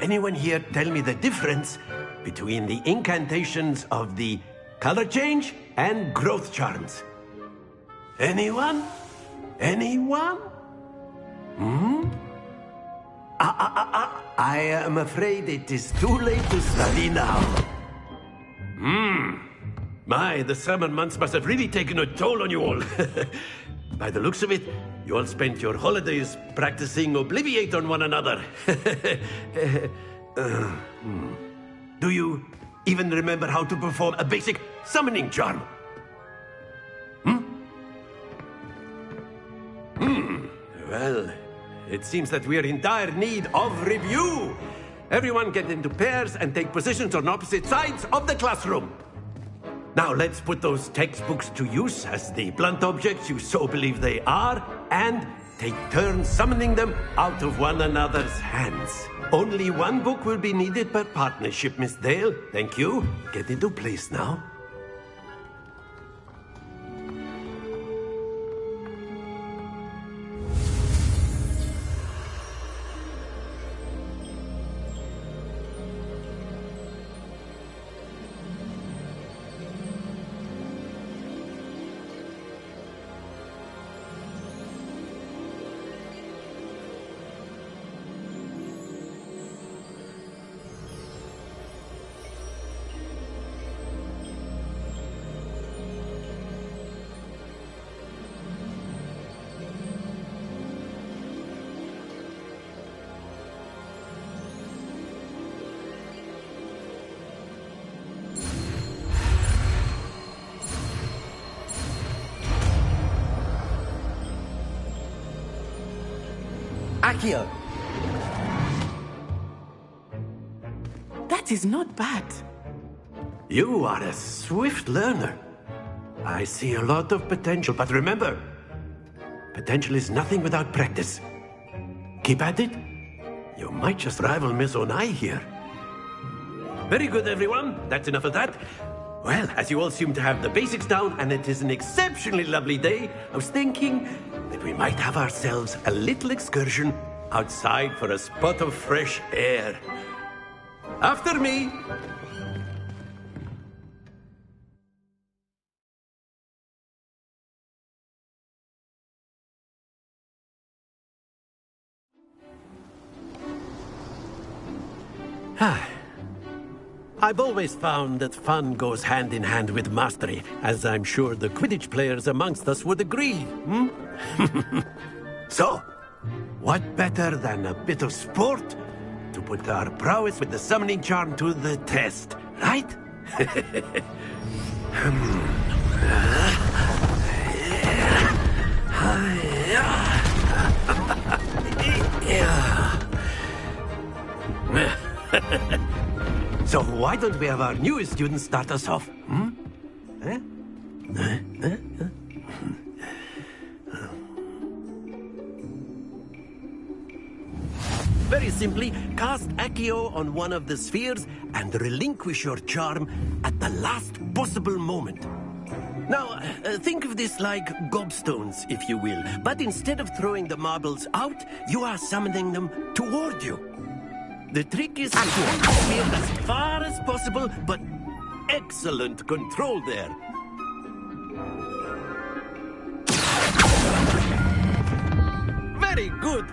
Anyone here tell me the difference between the incantations of the color change and growth charms? Anyone? Anyone? I am afraid it is too late to study now. My, the summer months must have really taken a toll on you all. By the looks of it, you all spent your holidays practicing Obliviate on one another. Do you even remember how to perform a basic summoning charm? Well, it seems that we are in dire need of review. Everyone get into pairs and take positions on opposite sides of the classroom. Now let's put those textbooks to use as the blunt objects you so believe they are, and take turns summoning them out of one another's hands. Only one book will be needed per partnership, Miss Dale. Thank you. Get into place now. Akio! That is not bad. You are a swift learner. I see a lot of potential, but remember, potential is nothing without practice. Keep at it. You might just rival Miss Onai here. Very good, everyone. That's enough of that. Well, as you all seem to have the basics down, and it is an exceptionally lovely day, I was thinking that we might have ourselves a little excursion outside for a spot of fresh air. After me! I've always found that fun goes hand in hand with mastery, as I'm sure the Quidditch players amongst us would agree, So, what better than a bit of sport to put our prowess with the summoning charm to the test, right? So why don't we have our newest student start us off? Very simply, cast Accio on one of the spheres and relinquish your charm at the last possible moment. Now, think of this like gobstones, if you will. But instead of throwing the marbles out, you are summoning them toward you. The trick is to hold the sphere as far as possible, but excellent control there. Very good.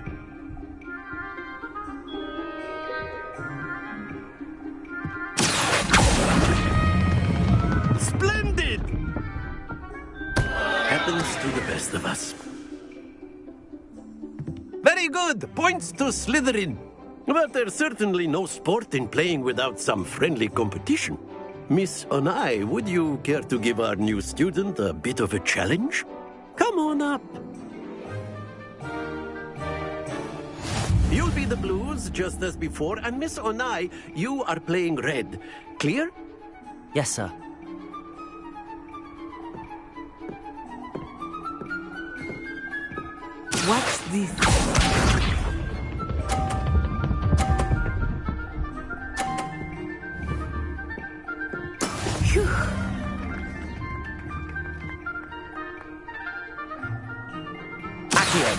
Splendid! Happens to the best of us. Very good. Points to Slytherin. But there's certainly no sport in playing without some friendly competition. Miss Onai, would you care to give our new student a bit of a challenge? Come on up. You'll be the blues, just as before, and Miss Onai, you are playing red. Clear? Yes, sir. What's this? Phew. Accio.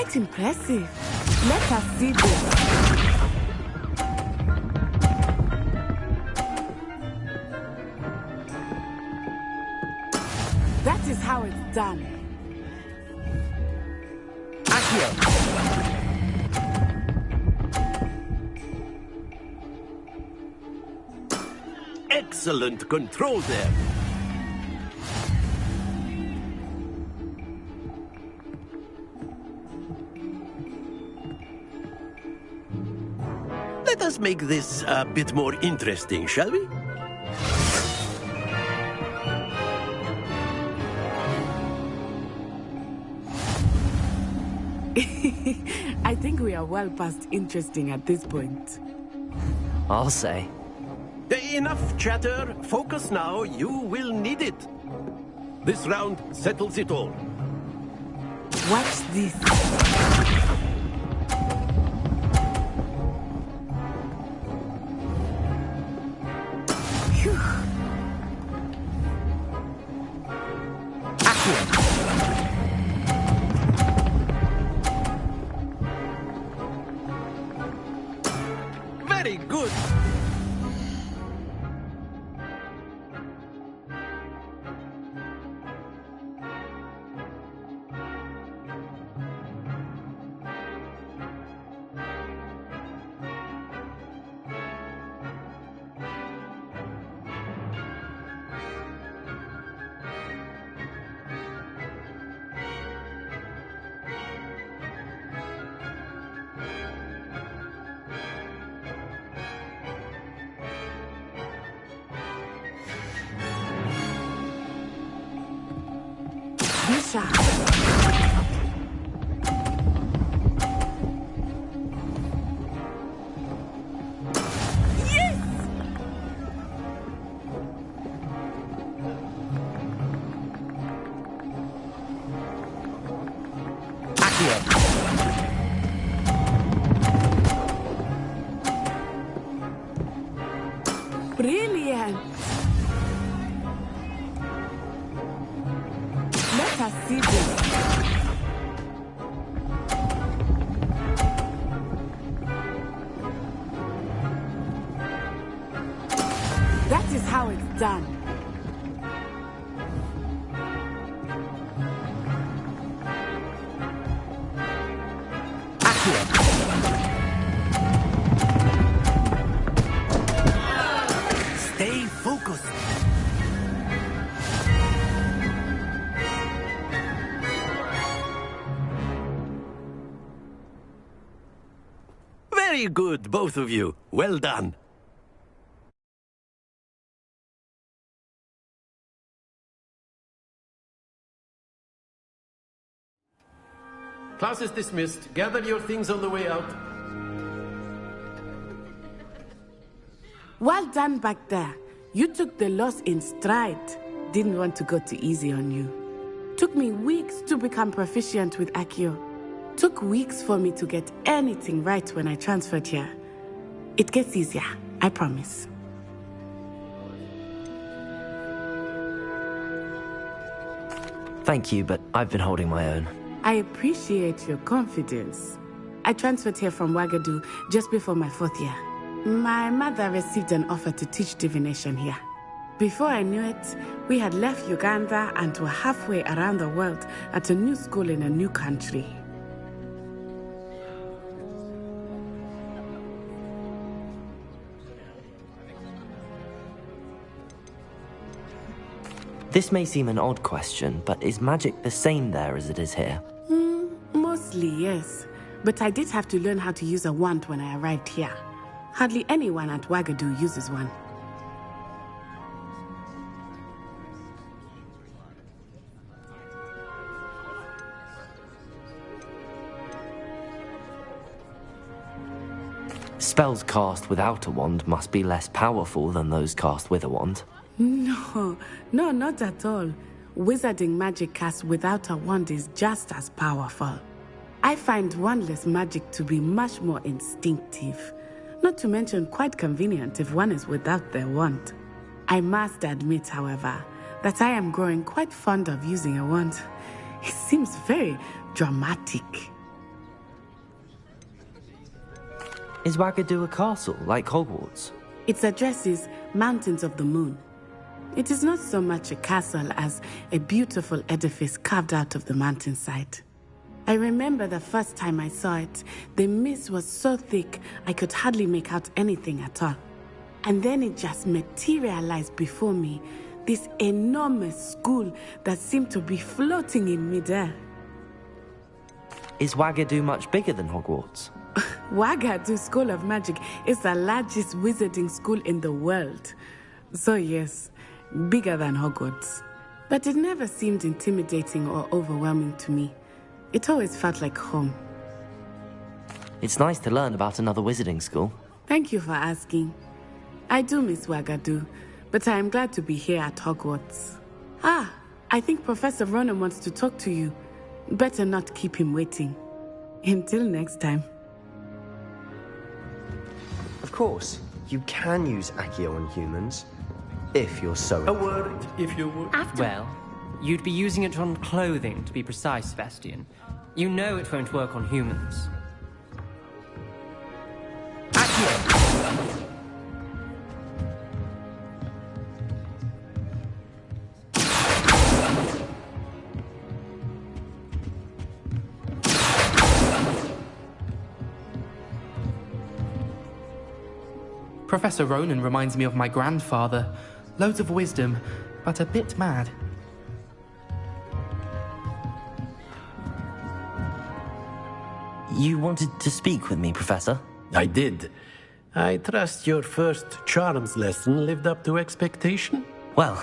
Quite impressive. Let us see this. That is how it's done. Accio. Excellent control there. Let us make this a bit more interesting, shall we? I think we are well past interesting at this point. I'll say. Enough chatter. Focus now. You will need it. This round settles it all. Watch this. Phew. Accio. Very good. Bisha. Yes! Accio. Brilliant. Let us see this. That is how it's done. Accio. Stay focused. Very good, both of you. Well done. Class is dismissed. Gather your things on the way out. Well done back there. You took the loss in stride. Didn't want to go too easy on you. Took me weeks to become proficient with Accio. Took weeks for me to get anything right when I transferred here. It gets easier, I promise. Thank you, but I've been holding my own. I appreciate your confidence. I transferred here from Wagadu just before my 4th year. My mother received an offer to teach divination here. Before I knew it, we had left Uganda and were halfway around the world at a new school in a new country. This may seem an odd question, but is magic the same there as it is here? Mostly, yes. But I did have to learn how to use a wand when I arrived here. Hardly anyone at Wagadu uses one. Spells cast without a wand must be less powerful than those cast with a wand. No, not at all. Wizarding magic cast without a wand is just as powerful. I find wandless magic to be much more instinctive. Not to mention quite convenient if one is without their wand. I must admit, however, that I am growing quite fond of using a wand. It seems very dramatic. Is Wagadu a castle, like Hogwarts? Its address is Mountains of the Moon. It is not so much a castle as a beautiful edifice carved out of the mountainside. I remember the first time I saw it, the mist was so thick I could hardly make out anything at all. And then it just materialized before me, this enormous school that seemed to be floating in midair. Is Wagadu much bigger than Hogwarts? Wagadu School of Magic is the largest wizarding school in the world. So yes, bigger than Hogwarts. But it never seemed intimidating or overwhelming to me. It always felt like home. It's nice to learn about another wizarding school. Thank you for asking. I do miss Wagadu, but I am glad to be here at Hogwarts. I think Professor Ronan wants to talk to you. Better not keep him waiting. Until next time. Of course, you can use Accio on humans, if you're so... A word, if you would. Well, you'd be using it on clothing, to be precise, Sebastian. You know it won't work on humans. Accio! Professor Ronan reminds me of my grandfather. Loads of wisdom, but a bit mad. You wanted to speak with me, Professor? I did. I trust your first charms lesson lived up to expectation? Well,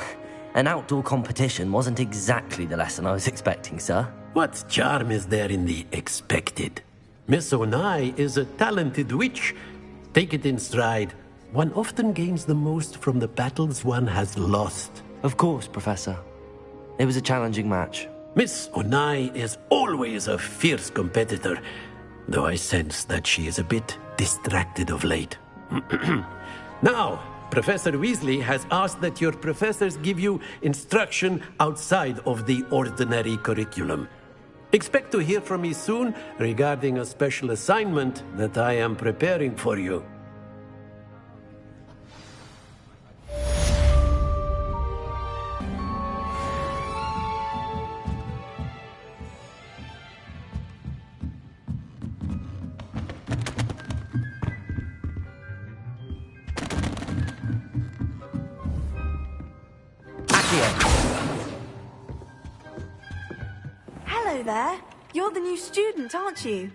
an outdoor competition wasn't exactly the lesson I was expecting, sir. What charm is there in the expected? Miss Onai is a talented witch. Take it in stride. One often gains the most from the battles one has lost. Of course, Professor. It was a challenging match. Miss Onai is always a fierce competitor, though I sense that she is a bit distracted of late. Now, Professor Weasley has asked that your professors give you instruction outside of the ordinary curriculum. Expect to hear from me soon regarding a special assignment that I am preparing for you. Hello there. You're the new student, aren't you?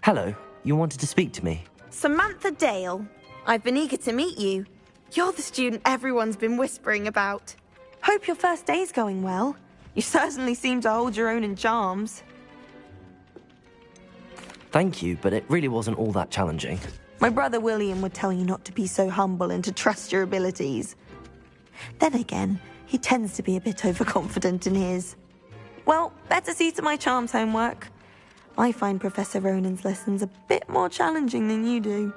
Hello, you wanted to speak to me? Samantha Dale. I've been eager to meet you. You're the student everyone's been whispering about. Hope your first day's going well. You certainly seem to hold your own in charms. Thank you, but it really wasn't all that challenging. My brother William would tell you not to be so humble and to trust your abilities. Then again, he tends to be a bit overconfident in his. Well, better see to my charms homework. I find Professor Ronan's lessons a bit more challenging than you do.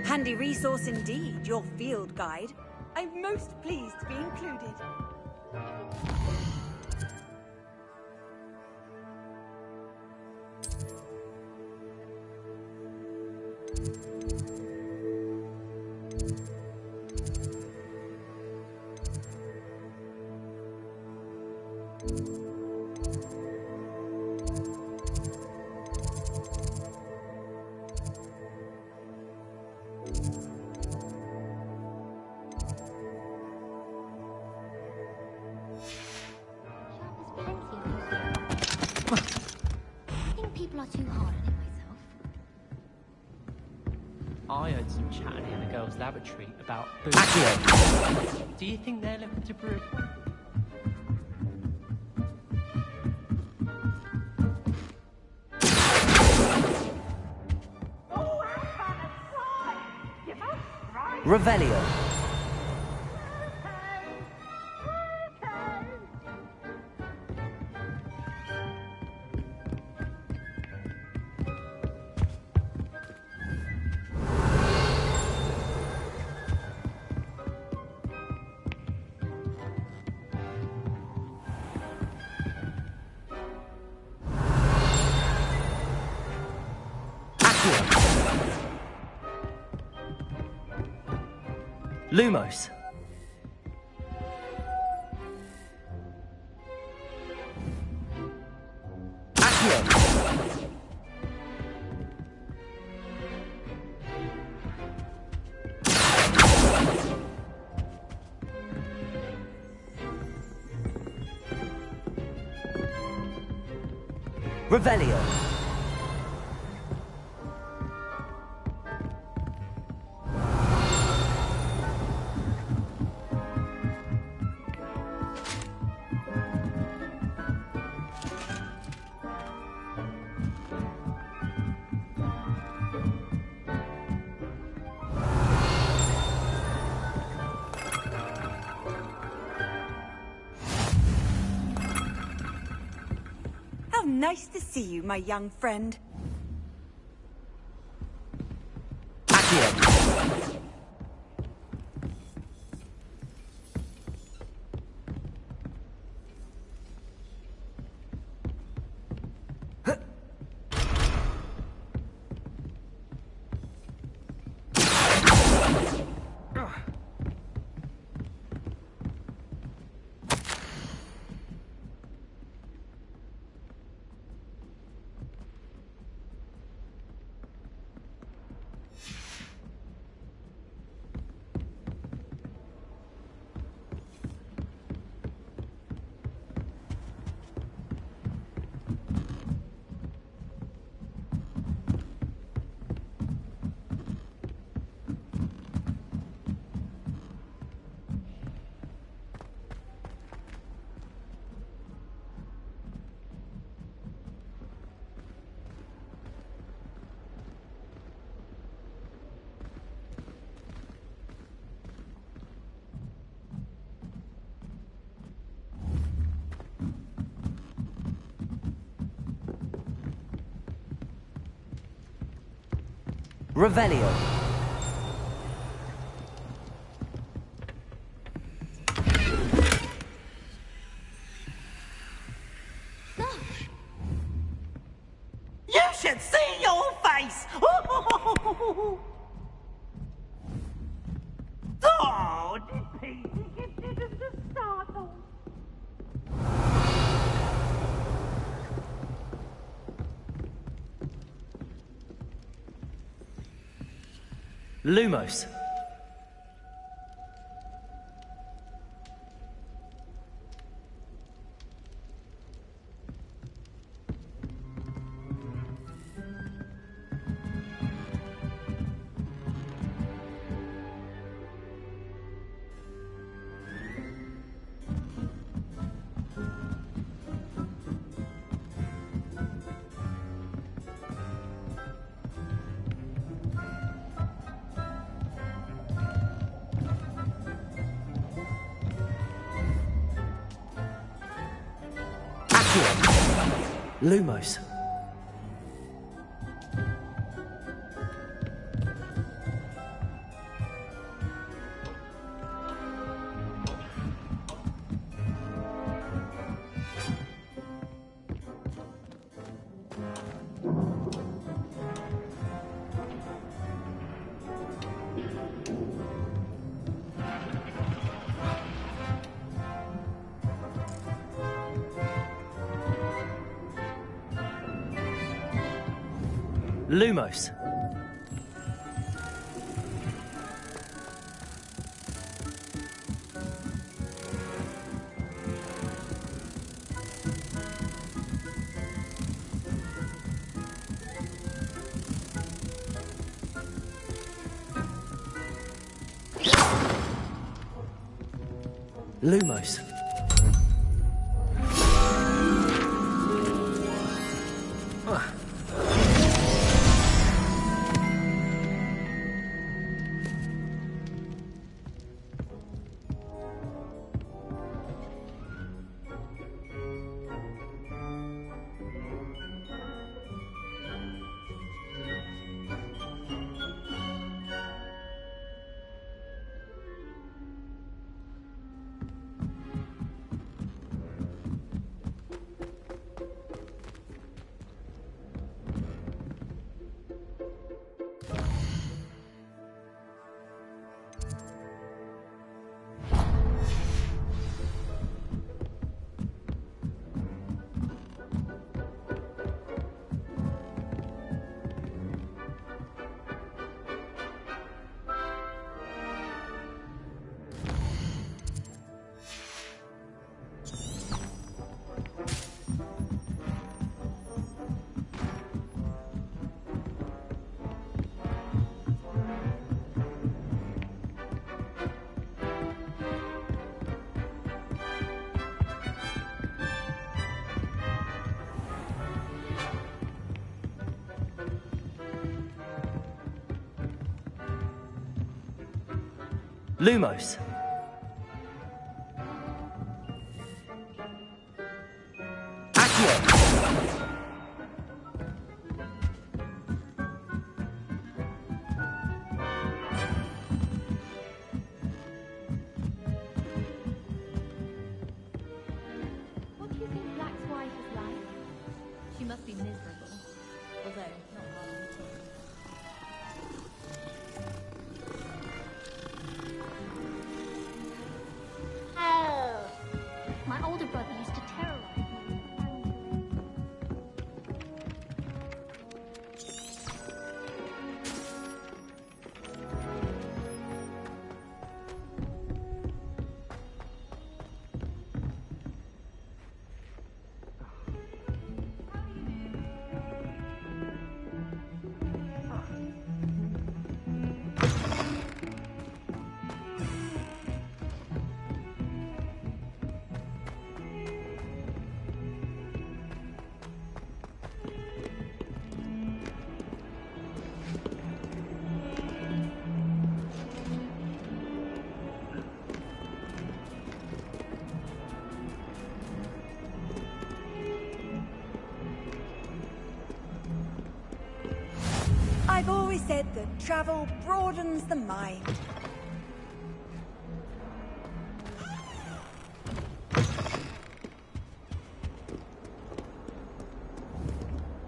Handy resource indeed, your field guide. I'm most pleased to be included. I heard some chatting in the girls' laboratory about Accio! Do you think they're looking to brew? Revelio! Lumos. Accio. Revelio. How nice to see you, my young friend. Accio. Revelio. You should see your face! Oh, Nippy, you didn't startle. Lumos. Lumos. Lumos. Lumos. Lumos. What do you think Black's wife is like? She must be miserable. Although, not hard on the tongue. My older brother used to terrorize me. I've always said that travel broadens the mind.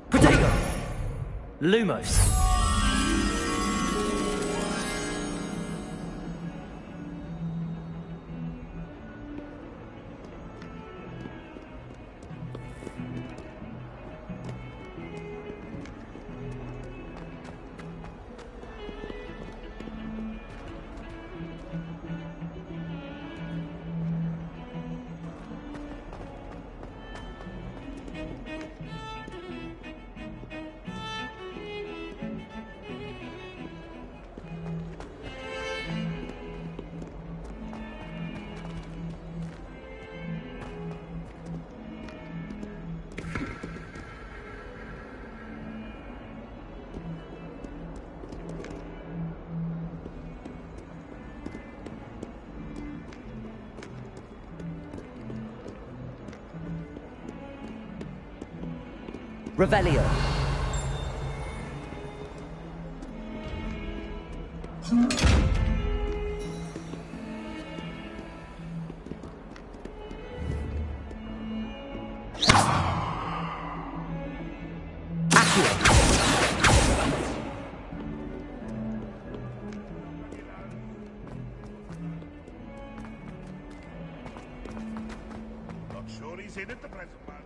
Protego! Lumos. Revelio. Not sure he's in at the present moment.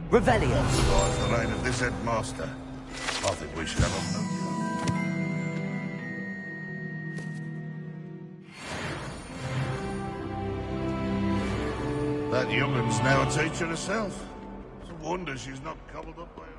Revelio. Survives the reign of this headmaster. I think we should have a look. That young'un's now a teacher herself. It's a wonder she's not cobbled up by her own.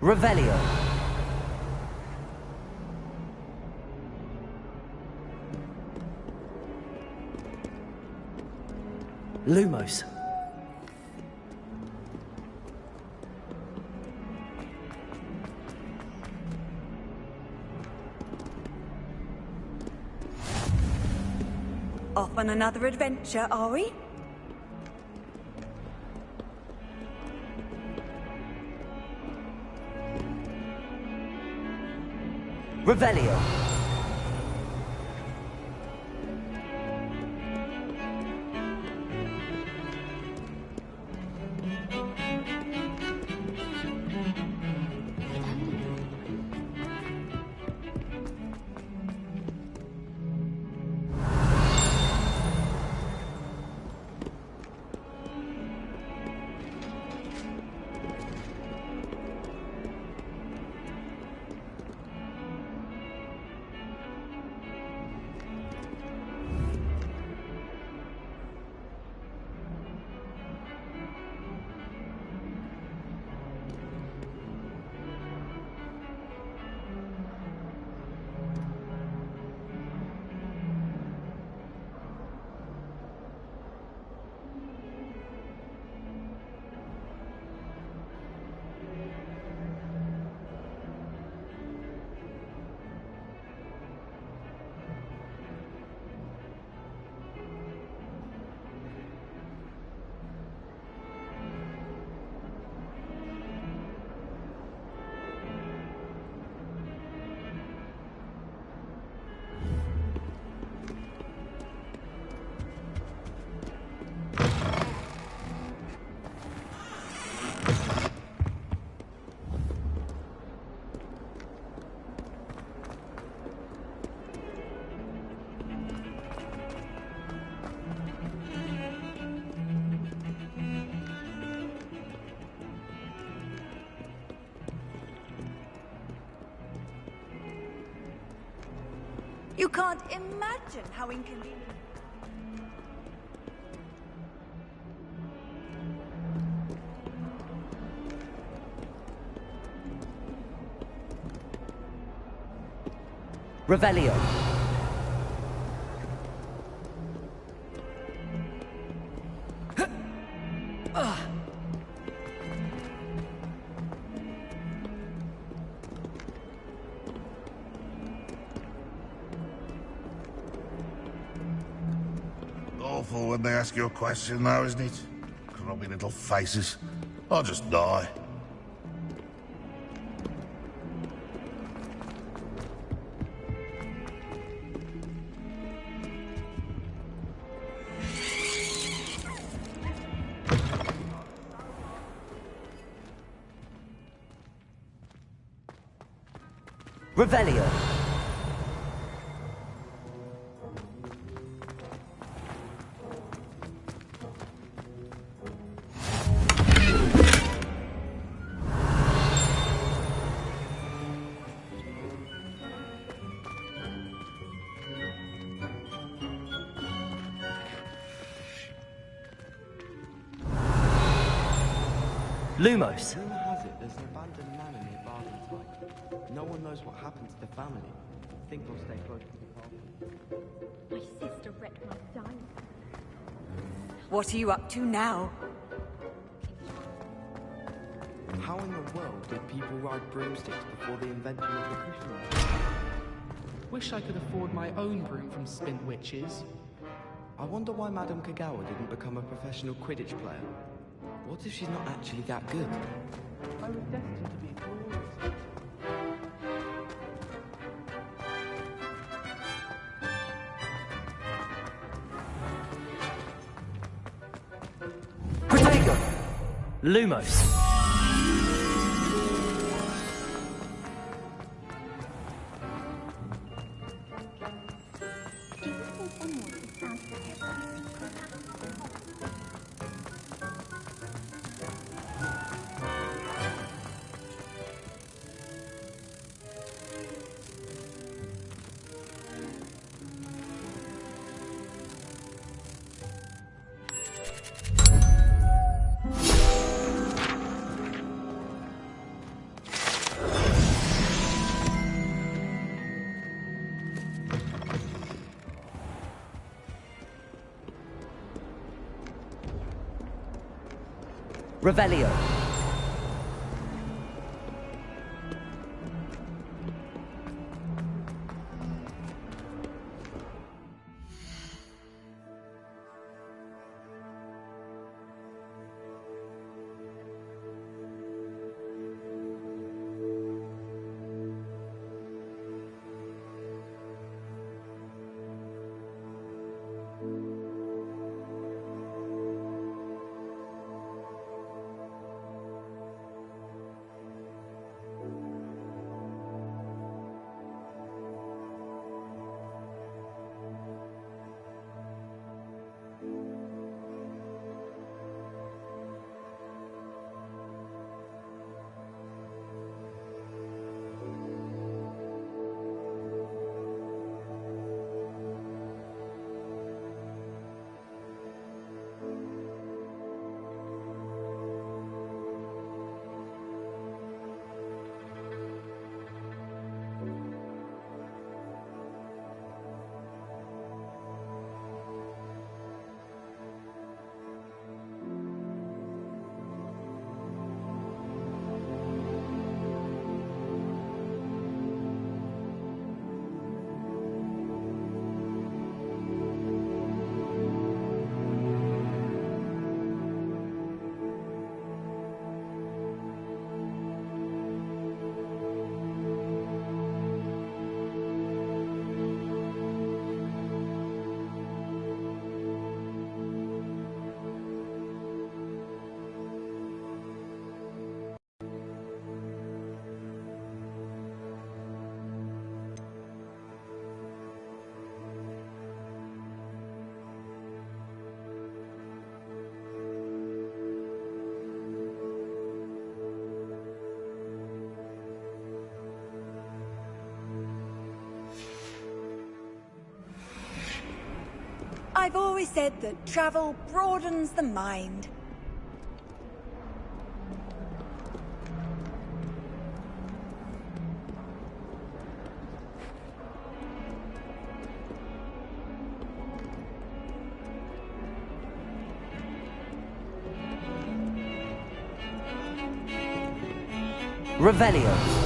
Revelio. Lumos. Off on another adventure, are we? Revelio. You can't imagine how inconvenient. Revelio. Awful when they ask you a question now, isn't it? Grubby little faces. I'll just die. Revelio. Lumos. Rumor has it there's an abandoned manor near Barlentine. No one knows what happened to the family. I think they'll stay close to the castle. My sister wrecked my diamond. What are you up to now? How in the world did people ride broomsticks before the invention of the cushion? Wish I could afford my own broom from Spint Witches. I wonder why Madame Kagawa didn't become a professional Quidditch player. What if she's not actually that good? I was destined to be glorious. Protego. Lumos. Revelio. I've always said that travel broadens the mind. Revelio.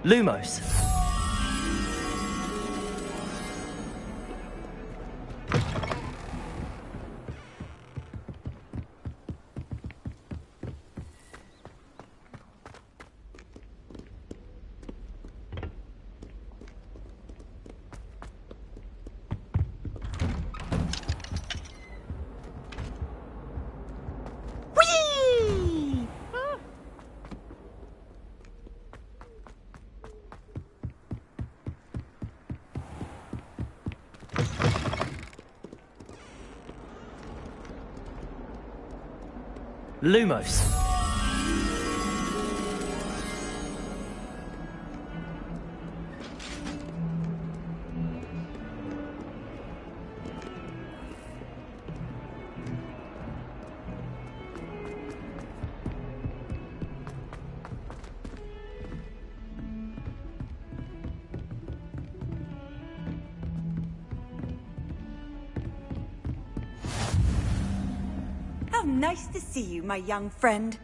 Lumos. Lumos. How nice to see you, my young friend.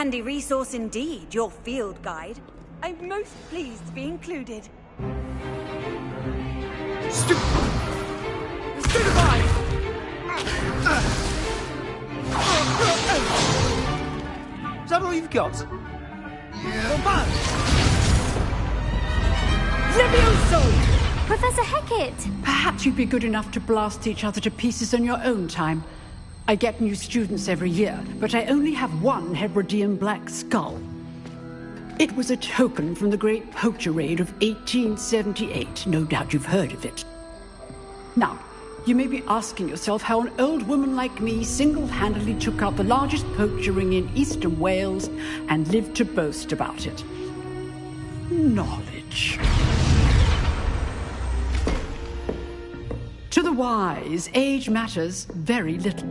handy resource indeed, your field guide. I'm most pleased to be included. Stupefy! Is that all you've got? Yeah. Levioso! Professor Hecat! Perhaps you'd be good enough to blast each other to pieces in your own time. I get new students every year, but I only have one Hebridean black skull. It was a token from the Great Poacher Raid of 1878. No doubt you've heard of it. Now, you may be asking yourself how an old woman like me single-handedly took out the largest poacher ring in eastern Wales and lived to boast about it. Knowledge. To the wise, age matters very little.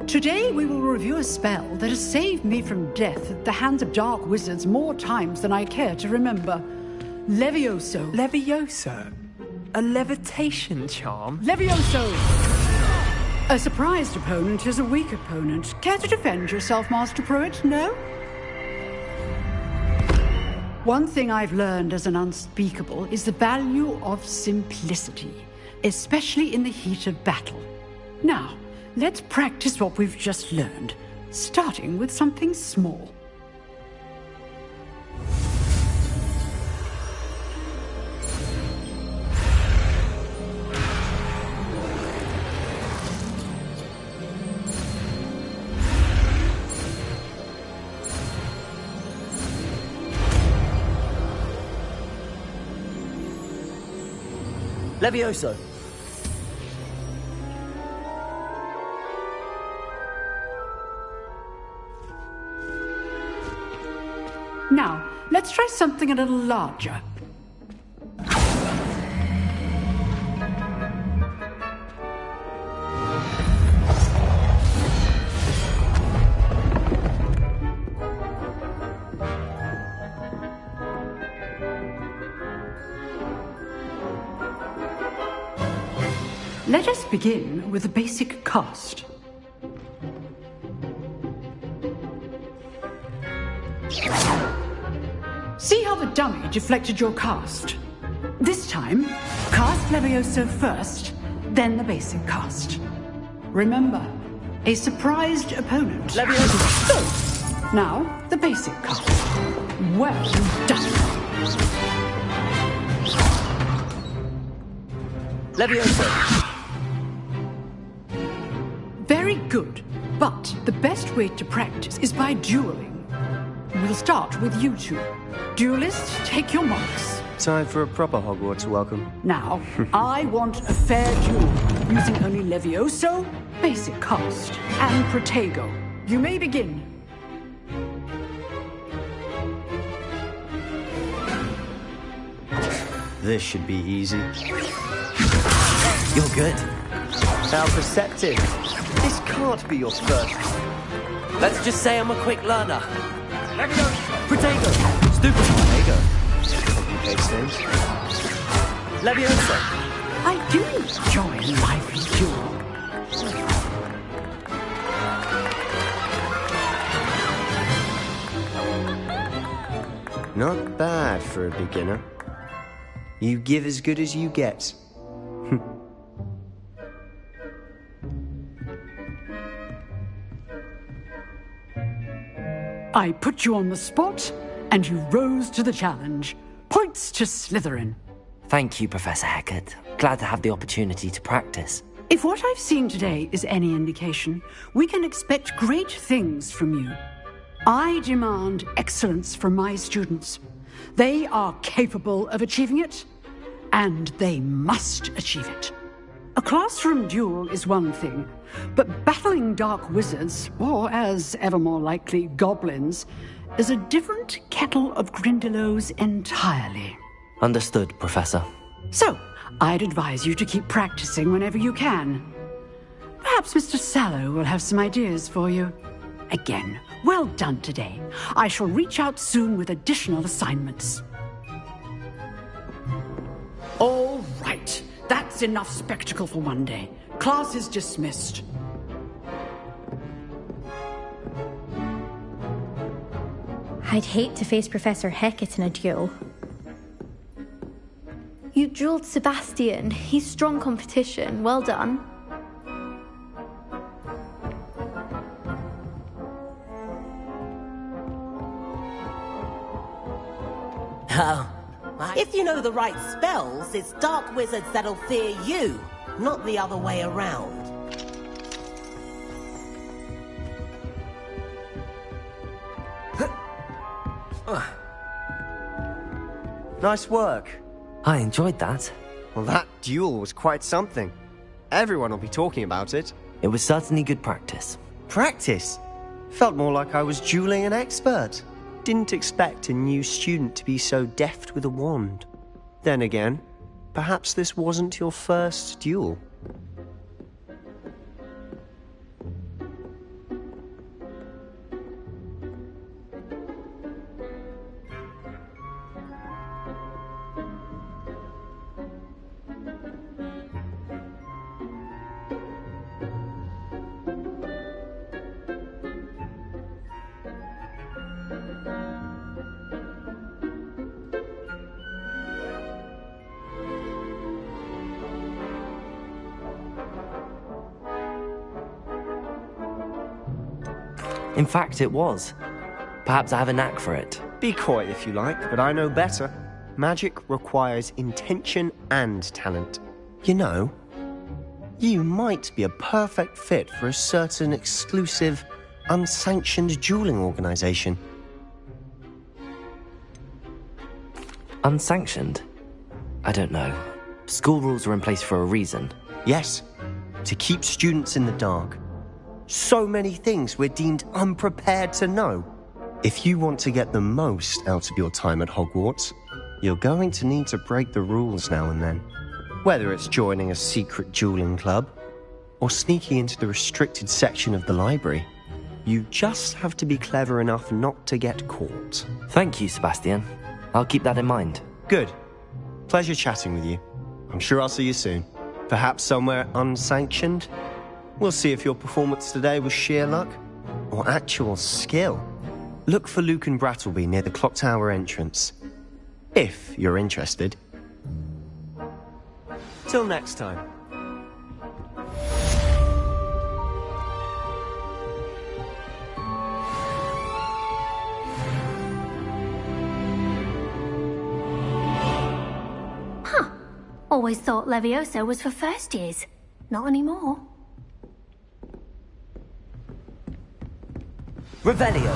Today we will review a spell that has saved me from death at the hands of dark wizards more times than I care to remember. Levioso. Levioso? A levitation charm? Levioso! A surprised opponent is a weak opponent. Care to defend yourself, Master Pruitt? No? One thing I've learned as an unspeakable is the value of simplicity, especially in the heat of battle. Now, let's practice what we've just learned, starting with something small. Levioso. Now, let's try something a little larger. Let us begin with a basic cast. See how the dummy deflected your cast? This time, cast Levioso first, then the basic cast. Remember, a surprised opponent. Levioso! Now, the basic cast. Well done. Levioso! Very good, but the best way to practice is by dueling. We'll start with you two. Duelists, take your marks. Time for a proper Hogwarts welcome. Now, I want a fair duel, using only Levioso, basic cast, and Protego. You may begin. This should be easy. You're good. How perceptive. This can't be your first. Let's just say I'm a quick learner. Levioso! Protego! Stupid Protego. Complicates things. Levioso! I do enjoy lively duel. Not bad for a beginner. You give as good as you get. I put you on the spot, and you rose to the challenge. Points to Slytherin. Thank you, Professor Hecat. Glad to have the opportunity to practice. If what I've seen today is any indication, we can expect great things from you. I demand excellence from my students. They are capable of achieving it, and they must achieve it. A classroom duel is one thing, but battling dark wizards, or as ever more likely, goblins, is a different kettle of Grindylows entirely. Understood, Professor. So, I'd advise you to keep practicing whenever you can. Perhaps Mr. Sallow will have some ideas for you. Again, well done today. I shall reach out soon with additional assignments. All right. That's enough spectacle for one day. Class is dismissed. I'd hate to face Professor Hecat in a duel. You dueled Sebastian. He's strong competition. Well done. Oh. If you know the right spells, it's dark wizards that'll fear you, not the other way around. Nice work. I enjoyed that. Well, that duel was quite something. Everyone will be talking about it. It was certainly good practice. Practice? Felt more like I was dueling an expert. Didn't expect a new student to be so deft with a wand. Then again, perhaps this wasn't your first duel. In fact, it was. Perhaps I have a knack for it. Be coy if you like, but I know better. Magic requires intention and talent. You know, you might be a perfect fit for a certain exclusive, unsanctioned dueling organization. Unsanctioned? I don't know. School rules are in place for a reason. Yes, to keep students in the dark. So many things we're deemed unprepared to know. If you want to get the most out of your time at Hogwarts, you're going to need to break the rules now and then. Whether it's joining a secret dueling club, or sneaking into the restricted section of the library, you just have to be clever enough not to get caught. Thank you, Sebastian. I'll keep that in mind. Good. Pleasure chatting with you. I'm sure I'll see you soon. Perhaps somewhere unsanctioned? We'll see if your performance today was sheer luck or actual skill. Look for Luke and Brattleby near the clock tower entrance, if you're interested. Till next time. Huh. Always thought Levioso was for first years. Not anymore. Revelio.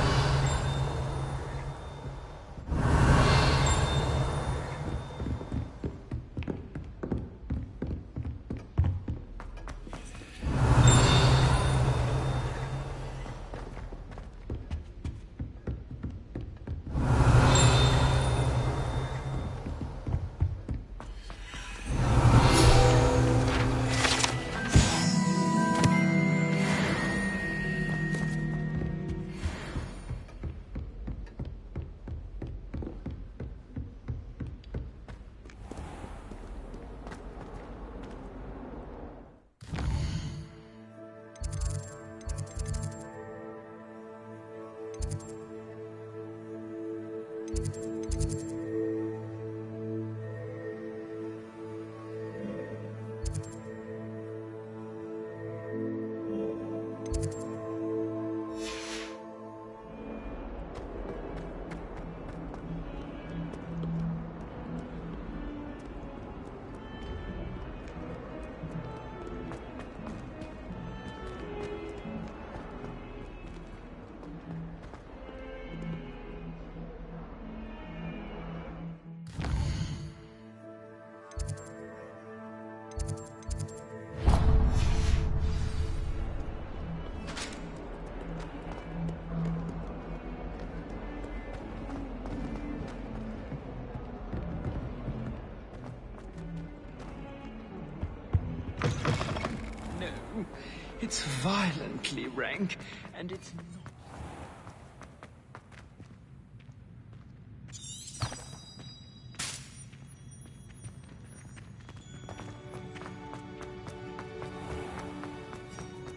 It's violently rank, and it's not...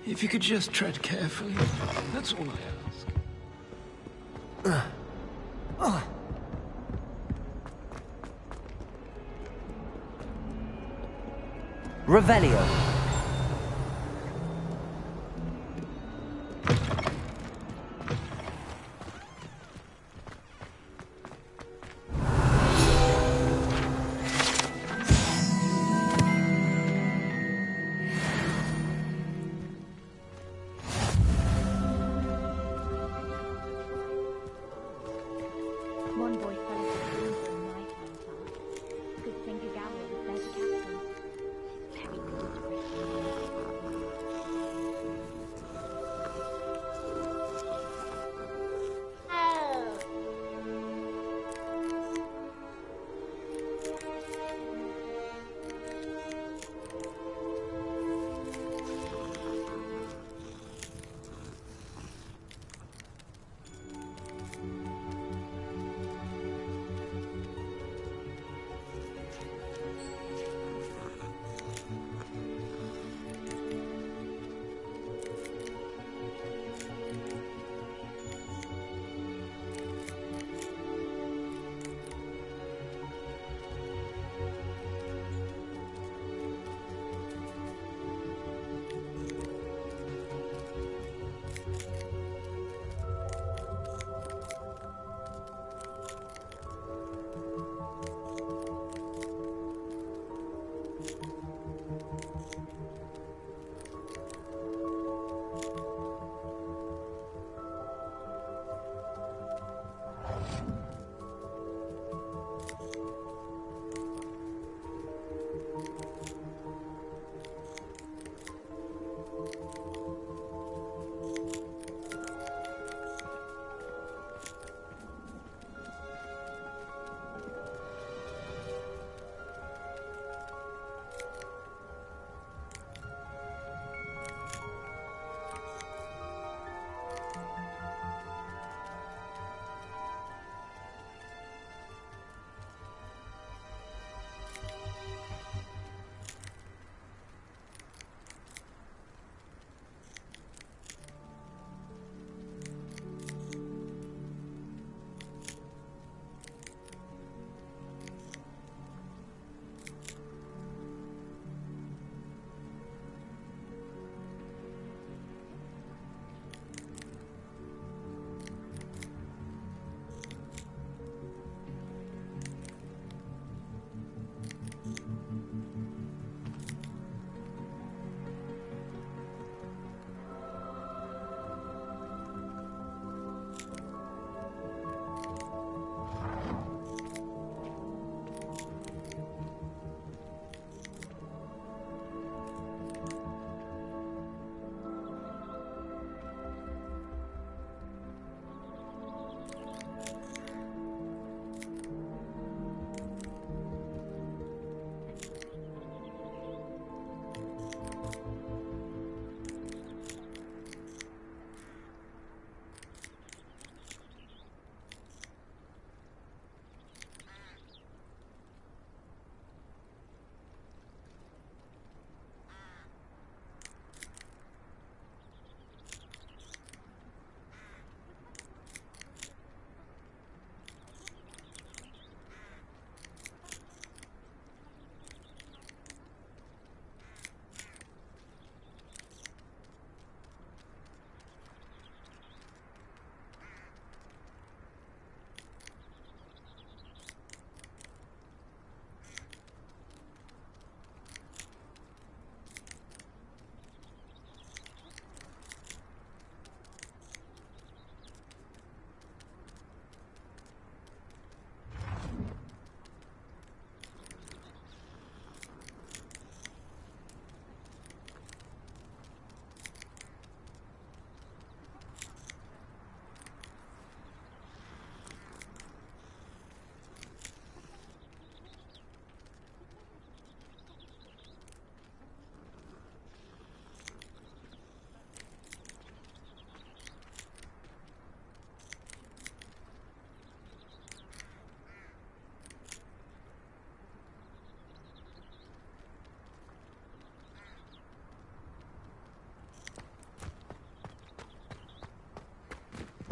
If you could just tread carefully, that's all I ask. Revelio. One boy fell into the river in my hometown. Good thing Kagawa was there to catch him.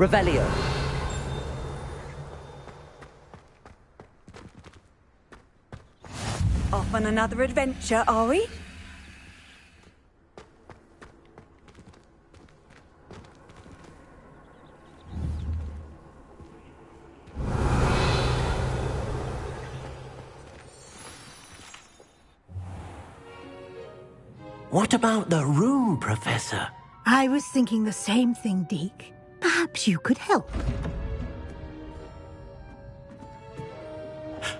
Very Revelio. Off on another adventure, are we? What about the room, Professor? I was thinking the same thing, Deke. Perhaps you could help.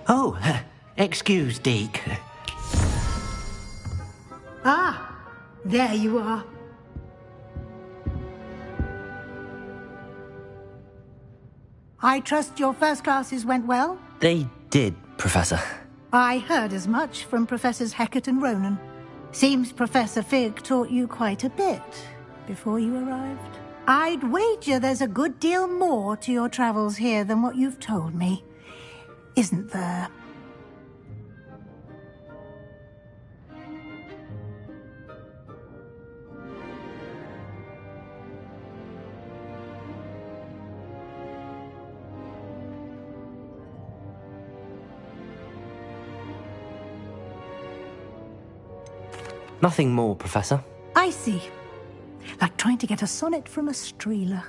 Oh, excuse, Deke. Ah, there you are. I trust your first classes went well? They did, Professor. I heard as much from Professors Hecat and Ronan. Seems Professor Fig taught you quite a bit before you arrived. I'd wager there's a good deal more to your travels here than what you've told me. Isn't there? Nothing more, Professor. I see. Like trying to get a sonnet from a streeler.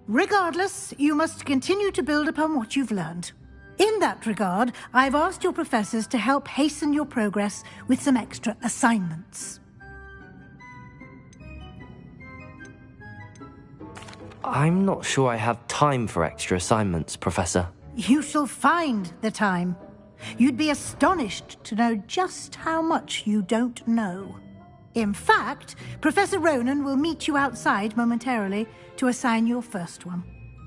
Regardless, you must continue to build upon what you've learned. In that regard, I've asked your professors to help hasten your progress with some extra assignments. I'm not sure I have time for extra assignments, Professor. You shall find the time. You'd be astonished to know just how much you don't know. In fact, Professor Ronan will meet you outside momentarily to assign your first one.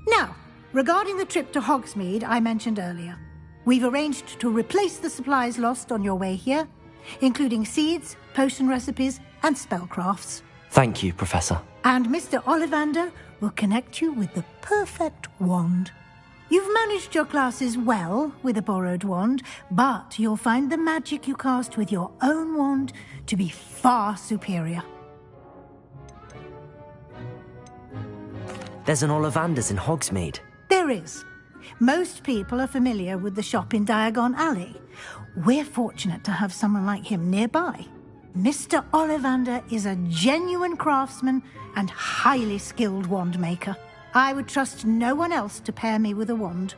Now, regarding the trip to Hogsmeade I mentioned earlier, we've arranged to replace the supplies lost on your way here, including seeds, potion recipes, and spellcrafts. Thank you, Professor. And Mr. Ollivander will connect you with the perfect wand. You've managed your classes well with a borrowed wand, but you'll find the magic you cast with your own wand to be far superior. There's an Ollivander's in Hogsmeade. There is. Most people are familiar with the shop in Diagon Alley. We're fortunate to have someone like him nearby. Mr. Ollivander is a genuine craftsman and highly skilled wand maker. I would trust no one else to pair me with a wand.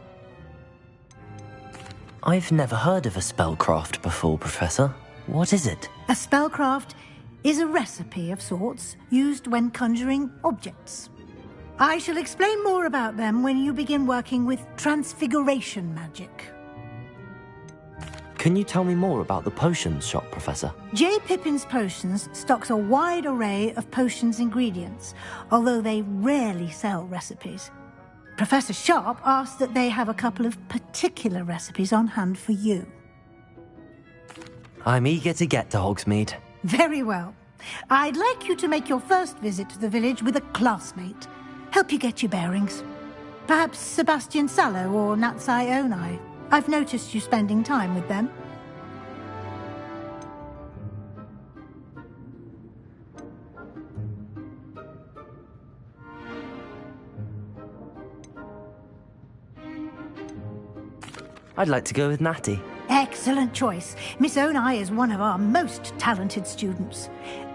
I've never heard of a spellcraft before, Professor. What is it? A spellcraft is a recipe of sorts used when conjuring objects. I shall explain more about them when you begin working with transfiguration magic. Can you tell me more about the potions shop, Professor? J. Pippin's Potions stocks a wide array of potions ingredients, although they rarely sell recipes. Professor Sharp asked that they have a couple of particular recipes on hand for you. I'm eager to get to Hogsmeade. Very well. I'd like you to make your first visit to the village with a classmate. Help you get your bearings. Perhaps Sebastian Sallow or Natsai Onai. I've noticed you spending time with them. I'd like to go with Natty. Excellent choice. Miss Onai is one of our most talented students.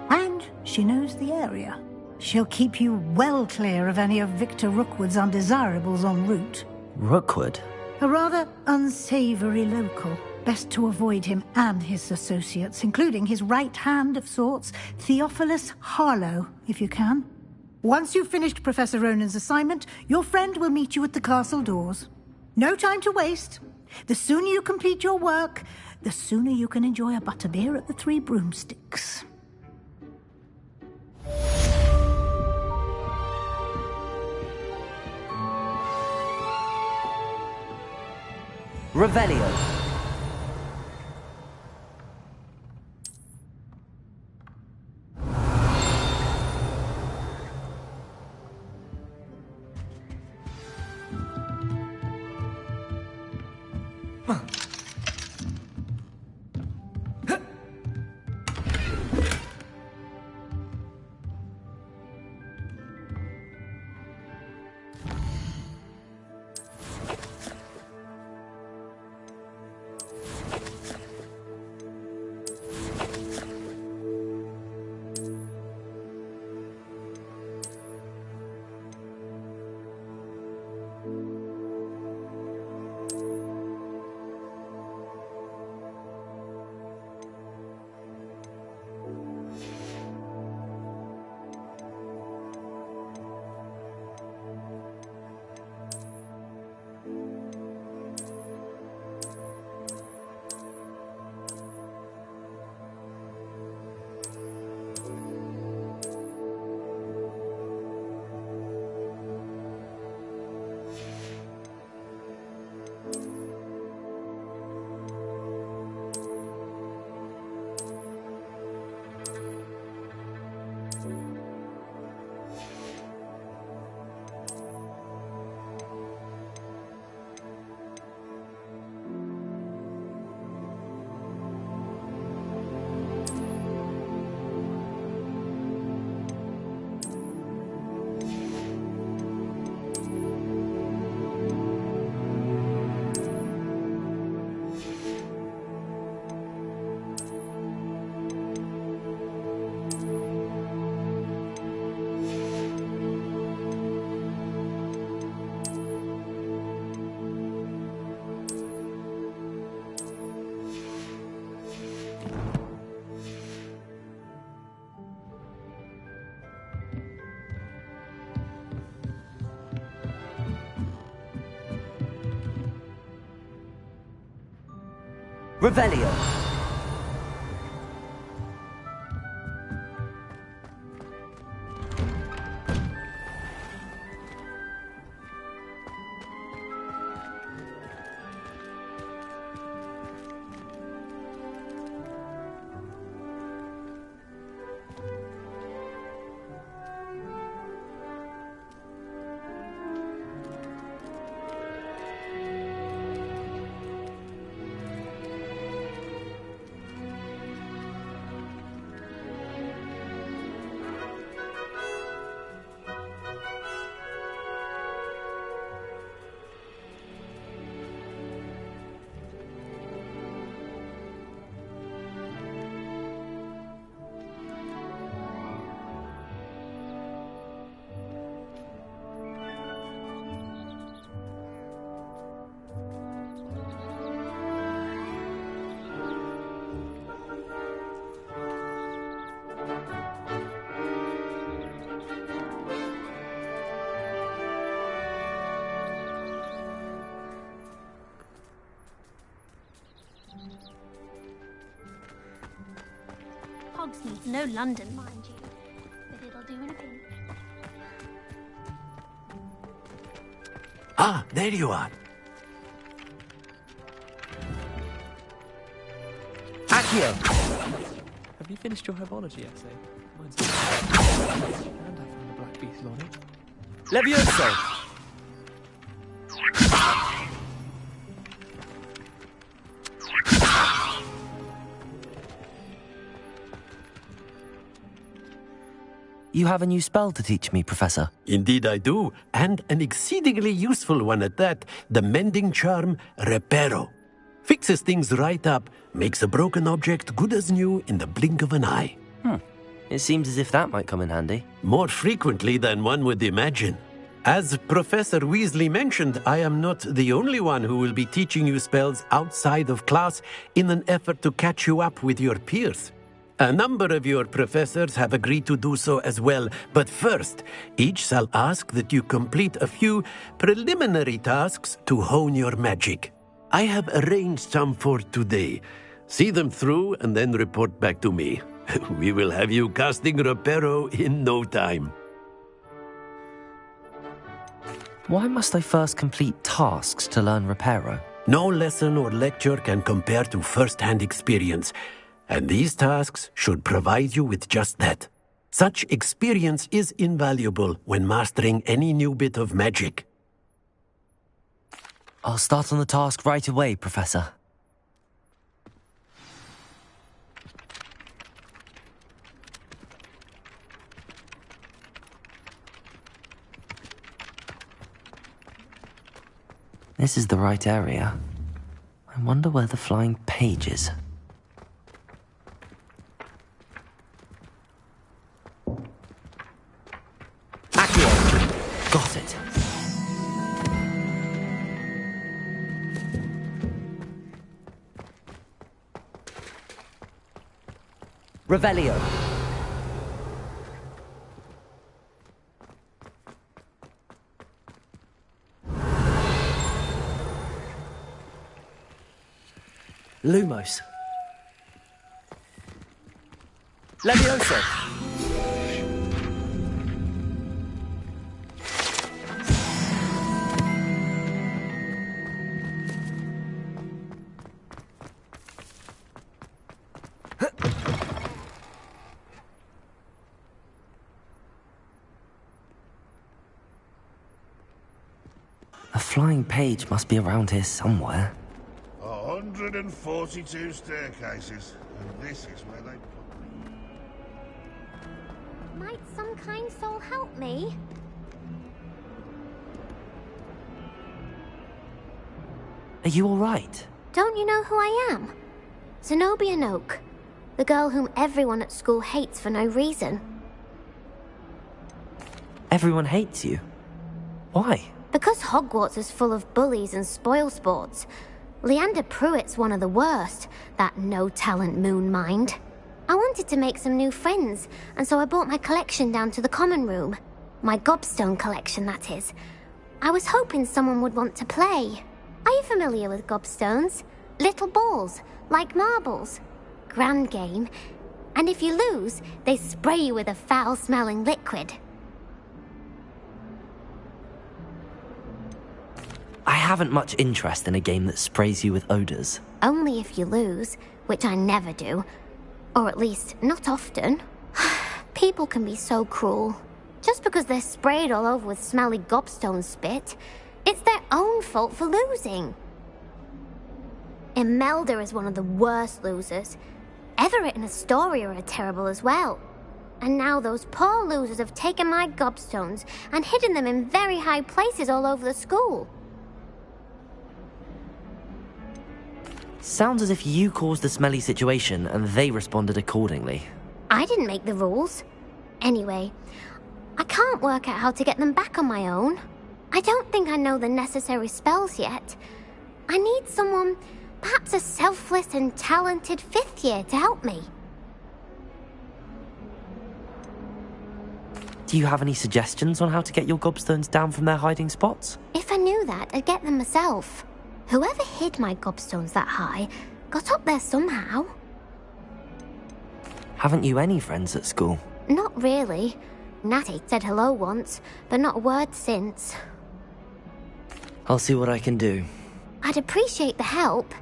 And she knows the area. She'll keep you well clear of any of Victor Rookwood's undesirables en route. Rookwood? A rather unsavoury local. Best to avoid him and his associates, including his right hand of sorts, Theophilus Harlow, if you can. Once you've finished Professor Ronan's assignment, your friend will meet you at the castle doors. No time to waste. The sooner you complete your work, the sooner you can enjoy a butterbeer at the Three Broomsticks. Revelio. Revelio. Hogs needs no London, mind you, but it'll do in a pinch. Ah, there you are. Accio! Have you finished your herbology essay? Mine's and I found a black beetle on it. Levioso! You have a new spell to teach me, Professor. Indeed I do, and an exceedingly useful one at that. The mending charm, Reparo. Fixes things right up, makes a broken object good as new in the blink of an eye. It seems as if that might come in handy. More frequently than one would imagine. As Professor Weasley mentioned, I am not the only one who will be teaching you spells outside of class in an effort to catch you up with your peers. A number of your professors have agreed to do so as well, but first, each shall ask that you complete a few preliminary tasks to hone your magic. I have arranged some for today. See them through and then report back to me. We will have you casting Reparo in no time. Why must I first complete tasks to learn Reparo? No lesson or lecture can compare to first-hand experience, and these tasks should provide you with just that. Such experience is invaluable when mastering any new bit of magic. I'll start on the task right away, Professor. This is the right area. I wonder where the flying page is. Accio! Got it. Revelio. Lumos. Levioso. A flying page must be around here somewhere. 142 staircases, and this is where they put me. Might some kind soul help me? Are you all right? Don't you know who I am? Zenobia Noak, the girl whom everyone at school hates for no reason. Everyone hates you. Why? Because Hogwarts is full of bullies and spoilsports. Leander Pruitt's one of the worst, that no-talent moon mind. I wanted to make some new friends, and so I brought my collection down to the common room. My gobstone collection, that is. I was hoping someone would want to play. Are you familiar with gobstones? Little balls, like marbles. Grand game. And if you lose, they spray you with a foul-smelling liquid. I haven't much interest in a game that sprays you with odors. Only if you lose, which I never do. Or at least, not often. People can be so cruel. Just because they're sprayed all over with smelly gobstone spit, it's their own fault for losing. Imelda is one of the worst losers. Everett and Astoria are terrible as well. And now those poor losers have taken my gobstones and hidden them in very high places all over the school. Sounds as if you caused the smelly situation and they responded accordingly. I didn't make the rules. Anyway, I can't work out how to get them back on my own. I don't think I know the necessary spells yet. I need someone, perhaps a selfless and talented 5th year to help me. Do you have any suggestions on how to get your gobstones down from their hiding spots? If I knew that, I'd get them myself. Whoever hid my gobstones that high got up there somehow. Haven't you any friends at school? Not really. Natty said hello once, but not a word since. I'll see what I can do. I'd appreciate the help.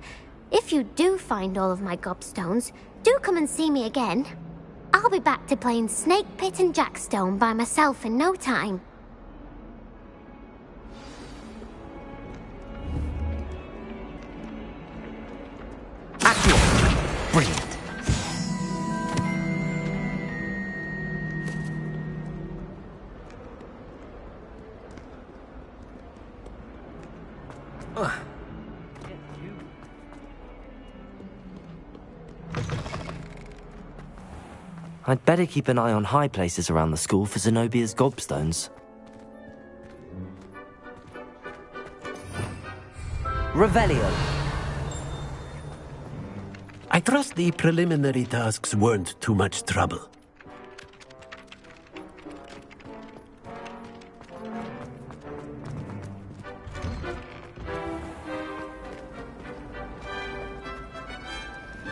If you do find all of my gobstones, do come and see me again. I'll be back to playing Snake Pit and Jackstone by myself in no time. Accio! Brilliant. I'd better keep an eye on high places around the school for Zenobia's gobstones. Revelio. I trust the preliminary tasks weren't too much trouble.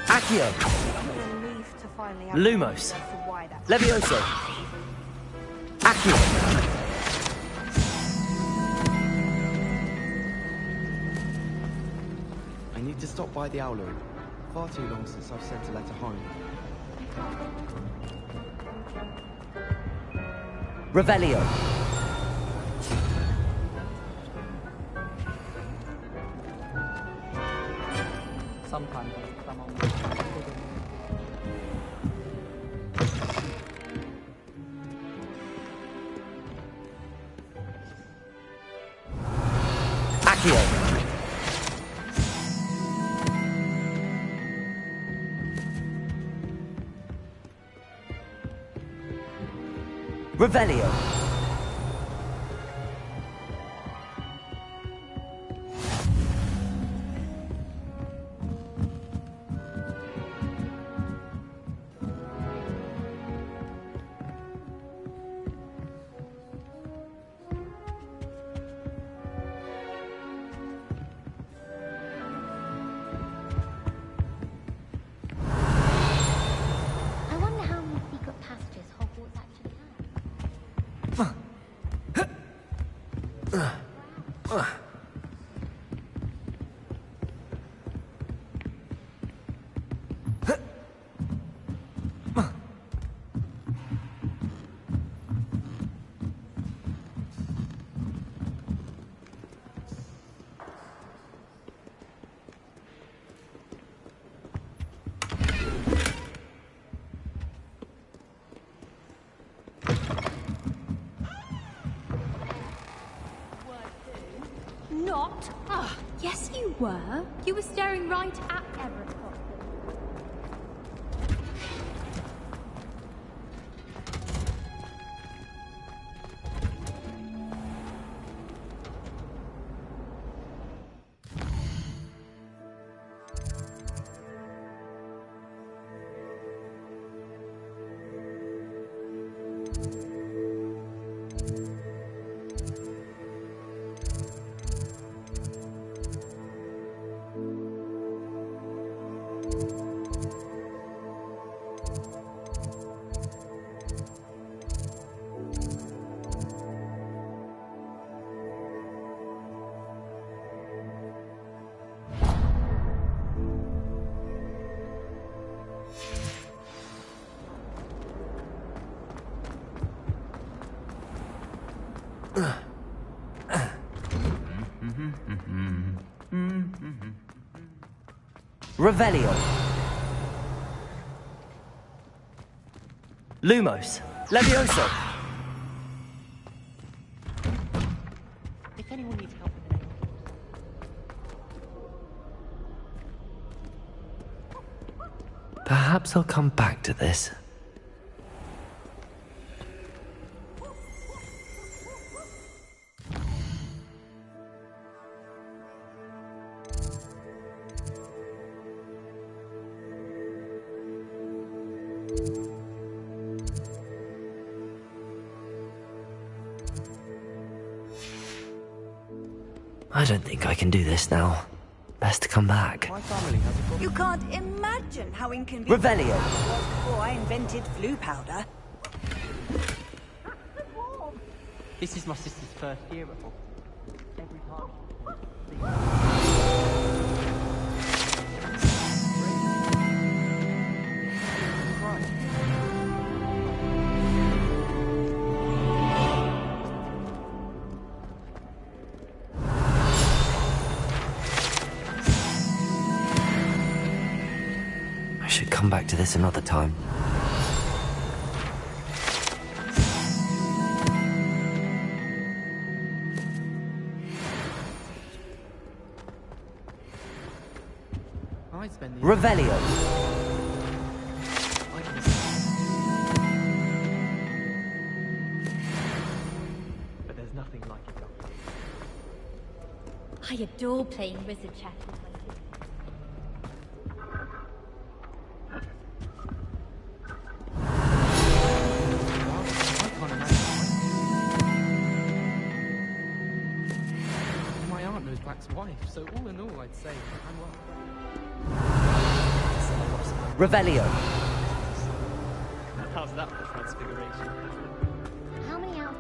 Accio. Lumos. Levioso. Accio. I need to stop by the owlery. Far too long since I've sent a letter home. Revelio. Sometimes Accio. Revelio. I wonder how many secret passages Hogwarts actually has. Not? Ah, yes you were. You were staring right at Everett. Revelio. Lumos. Levioso. If anyone needs help with anything. Perhaps I'll come back to this. I don't think I can do this now. Best to come back. My family has a problem. You can't imagine how inconvenient Revelio. it was before I invented flu powder. This is my sister's first year at Hogwarts. Every time I should come back to this another time. I spend the Revelio. but there's nothing like it. I adore playing wizard chess. My aunt knows Black's wife, so all in all, I'd say I'm well. Revelio. How's that for transfiguration? How many hours?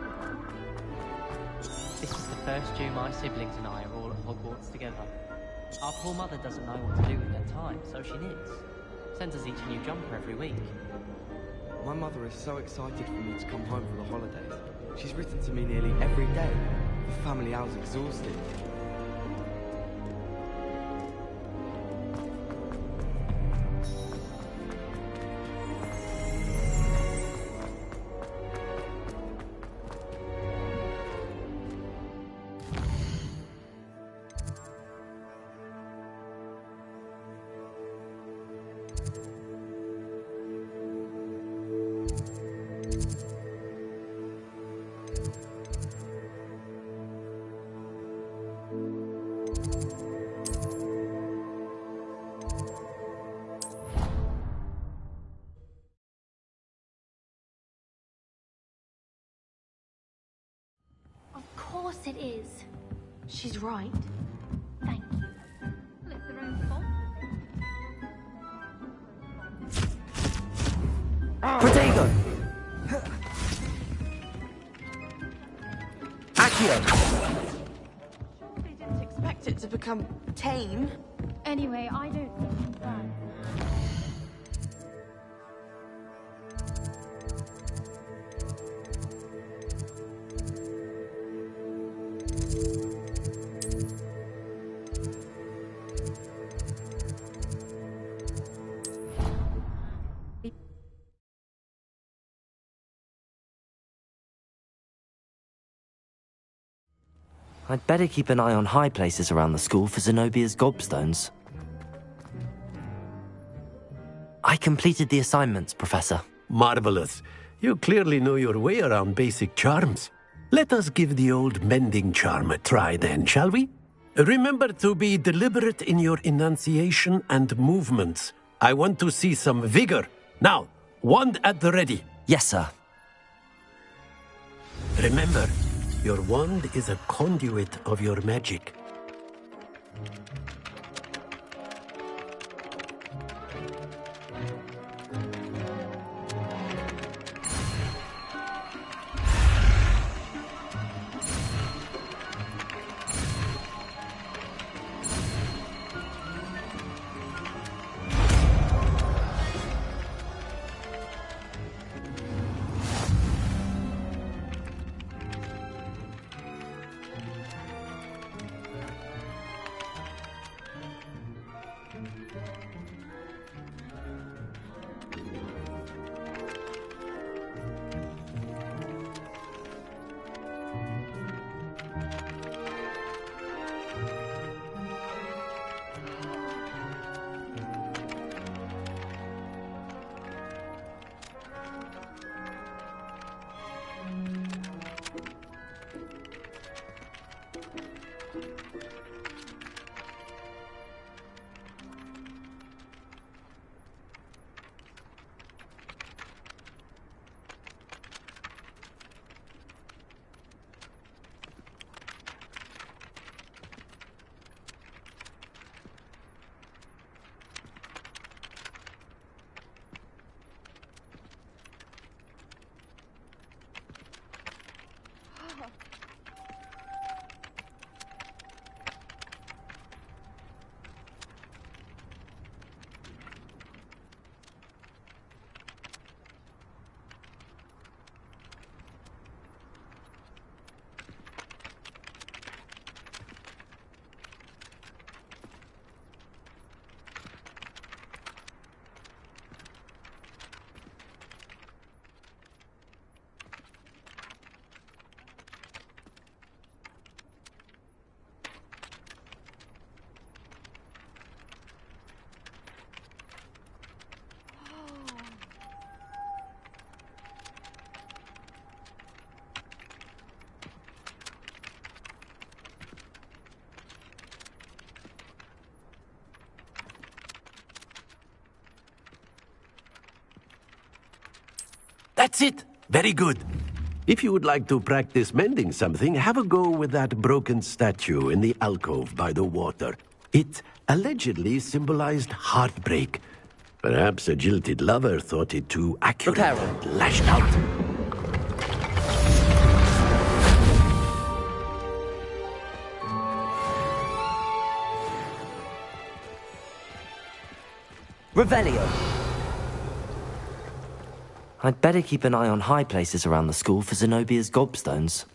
This is the first year my siblings and I are all at Hogwarts together. Our poor mother doesn't know what to do with her time, so she knits. Sends us each a new jumper every week. My mother is so excited for me to come home for the holidays. She's written to me nearly every day. The family hour's exhausted. Of course it is. She's right. Thank you. Well, it's their own fault. Protego. Accio. They didn't expect it to become tame. Anyway, I don't think it's bad. I'd better keep an eye on high places around the school for Zenobia's gobstones. I completed the assignments, Professor. Marvelous. You clearly know your way around basic charms. Let us give the old mending charm a try then, shall we? Remember to be deliberate in your enunciation and movements. I want to see some vigor. Now, wand at the ready. Yes, sir. Remember, your wand is a conduit of your magic. That's it. Very good. If you would like to practice mending something, have a go with that broken statue in the alcove by the water. It allegedly symbolized heartbreak. Perhaps a jilted lover thought it too accurate and lashed out. Revelio. I'd better keep an eye on high places around the school for Zenobia's gobstones.